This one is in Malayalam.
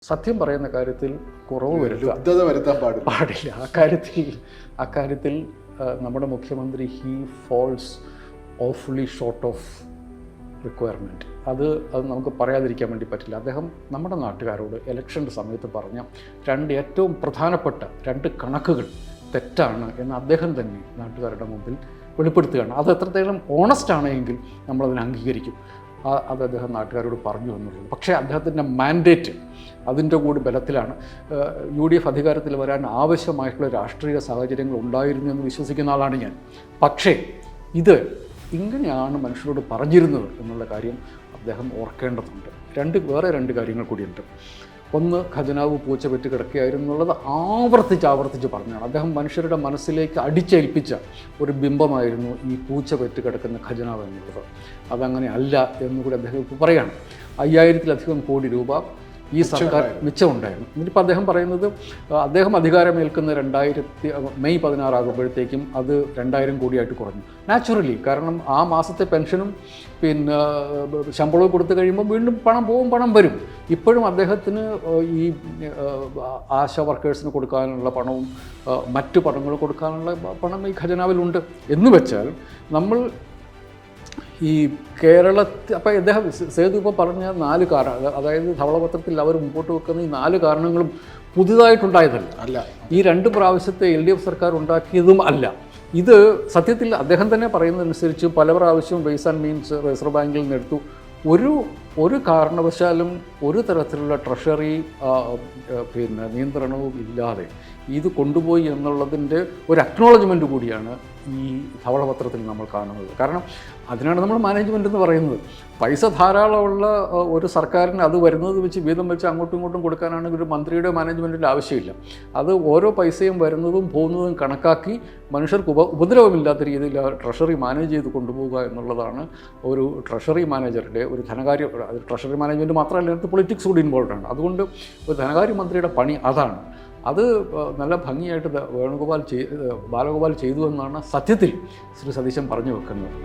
സത്യം പറയുന്ന കാര്യത്തിൽ കുറവ് വരുത്താൻ പാടില്ല. അക്കാര്യത്തിൽ നമ്മുടെ മുഖ്യമന്ത്രി falls awfully short of requirement. അത് നമുക്ക് പറയാതിരിക്കാൻ വേണ്ടി പറ്റില്ല. അദ്ദേഹം നമ്മുടെ നാട്ടുകാരോട് ഇലക്ഷൻ്റെ സമയത്ത് പറഞ്ഞ ഏറ്റവും പ്രധാനപ്പെട്ട 2 കണക്കുകൾ തെറ്റാണ് എന്ന് അദ്ദേഹം തന്നെ നാട്ടുകാരുടെ മുമ്പിൽ വെളിപ്പെടുത്തുകയാണ്. അത് എത്രത്തോളം ഓണസ്റ്റ് ആണെങ്കിൽ നമ്മളതിനെ അംഗീകരിക്കും. അത് അദ്ദേഹം നാട്ടുകാരോട് പറഞ്ഞു എന്നുള്ളത്. പക്ഷേ അദ്ദേഹത്തിൻ്റെ മാൻഡേറ്റ് അതിൻ്റെ കൂടി ബലത്തിലാണ് UDF അധികാരത്തിൽ വരാൻ ആവശ്യമായിട്ടുള്ള രാഷ്ട്രീയ സാഹചര്യങ്ങൾ ഉണ്ടായിരുന്നു എന്ന് വിശ്വസിക്കുന്ന ആളാണ് ഞാൻ. പക്ഷേ ഇത് ഇങ്ങനെയാണ് മനുഷ്യരോട് പറഞ്ഞിരുന്നത് എന്നുള്ള കാര്യം അദ്ദേഹം ഓർക്കേണ്ടതുണ്ട്. വേറെ രണ്ട് കാര്യങ്ങൾ കൂടിയുണ്ട്. ഒന്ന്, ഖജനാവ് പൂച്ച പെറ്റ് കിടക്കുകയായിരുന്നു എന്നുള്ളത് ആവർത്തിച്ച് പറഞ്ഞാണ്. അദ്ദേഹം മനുഷ്യരുടെ മനസ്സിലേക്ക് അടിച്ചേൽപ്പിച്ച ഒരു ബിംബമായിരുന്നു ഈ പൂച്ച പെറ്റ് കിടക്കുന്ന ഖജനാവ് എന്നുള്ളത്. അതങ്ങനെ അല്ല എന്നുകൂടി അദ്ദേഹം ഇപ്പോൾ പറയുകയാണ്. 5000-ലധികം കോടി രൂപ ഈ സർക്കാർ മിച്ചമുണ്ടായിരുന്നു. എന്നിട്ടിപ്പോൾ അദ്ദേഹം പറയുന്നത് അദ്ദേഹം അധികാരമേൽക്കുന്ന മെയ് 16 ആകുമ്പോഴത്തേക്കും അത് 2000 കോടിയായിട്ട് കുറഞ്ഞു. നാച്ചുറലി, കാരണം ആ മാസത്തെ പെൻഷനും പിന്നെ ശമ്പളവും കൊടുത്തു കഴിയുമ്പോൾ വീണ്ടും പണം വരും. ഇപ്പോഴും അദ്ദേഹത്തിന് ഈ ആശാ വർക്കേഴ്സിന് കൊടുക്കാനുള്ള പണവും മറ്റു പണങ്ങൾ കൊടുക്കാനുള്ള പണം ഈ ഖജനാവിലുണ്ട്. എന്ന് വെച്ചാൽ നമ്മൾ ഈ കേരളത്തിൽ അപ്പോൾ ഇദ്ദേഹം സേതു ഇപ്പോൾ പറഞ്ഞ 4 കാരണം, അതായത് ധവളപത്രത്തിൽ അവർ മുമ്പോട്ട് വെക്കുന്ന ഈ 4 കാരണങ്ങളും പുതുതായിട്ടുണ്ടായതല്ല. ഈ 2 പ്രാവശ്യത്തെ LDF സർക്കാർ ഉണ്ടാക്കിയതും അല്ല. ഇത് സത്യത്തിൽ അദ്ദേഹം തന്നെ പറയുന്നതനുസരിച്ച് പല പ്രാവശ്യവും വെയ്സ് ആൻഡ് മീൻസ് റിസർവ് ബാങ്കിൽ നിന്ന് എടുത്തു. ഒരു കാരണവശാലും ഒരു തരത്തിലുള്ള ട്രഷറി നിയന്ത്രണവും ഇല്ലാതെ ഇത് കൊണ്ടുപോയി എന്നുള്ളതിൻ്റെ ഒരു അക്നോളജ്മെൻറ്റ് കൂടിയാണ് ഈ ധവളപത്രത്തിൽ നമ്മൾ കാണുന്നത്. കാരണം അതിനാണ് നമ്മൾ മാനേജ്മെൻ്റ് എന്ന് പറയുന്നത്. പൈസ ധാരാളമുള്ള ഒരു സർക്കാരിന് അത് വരുന്നത് വെച്ച് വീതം വെച്ച് അങ്ങോട്ടും ഇങ്ങോട്ടും കൊടുക്കാനാണെങ്കിൽ ഒരു മന്ത്രിയുടെ മാനേജ്മെൻറ്റിൻ്റെ ആവശ്യമില്ല. അത് ഓരോ പൈസയും വരുന്നതും പോകുന്നതും കണക്കാക്കി മനുഷ്യർക്ക് ഉപദ്രവമില്ലാത്ത രീതിയിൽ ട്രഷറി മാനേജ് ചെയ്ത് കൊണ്ടുപോകുക എന്നുള്ളതാണ് ഒരു ട്രഷറി മാനേജറുടെ ഒരു ട്രഷറി മാനേജ്മെൻറ്റ് മാത്രമല്ല, അതിനകത്ത് പൊളിറ്റിക്സ് കൂടി ഇൻവോൾവ് ആണ്. അതുകൊണ്ട് ഒരു ധനകാര്യമന്ത്രിയുടെ പണി അതാണ്. അത് നല്ല ഭംഗിയായിട്ട് ബാലഗോപാൽ ചെയ്തു എന്നാണ് സത്യത്തിൽ ശ്രീ സതീശൻ പറഞ്ഞു വെക്കുന്നത്.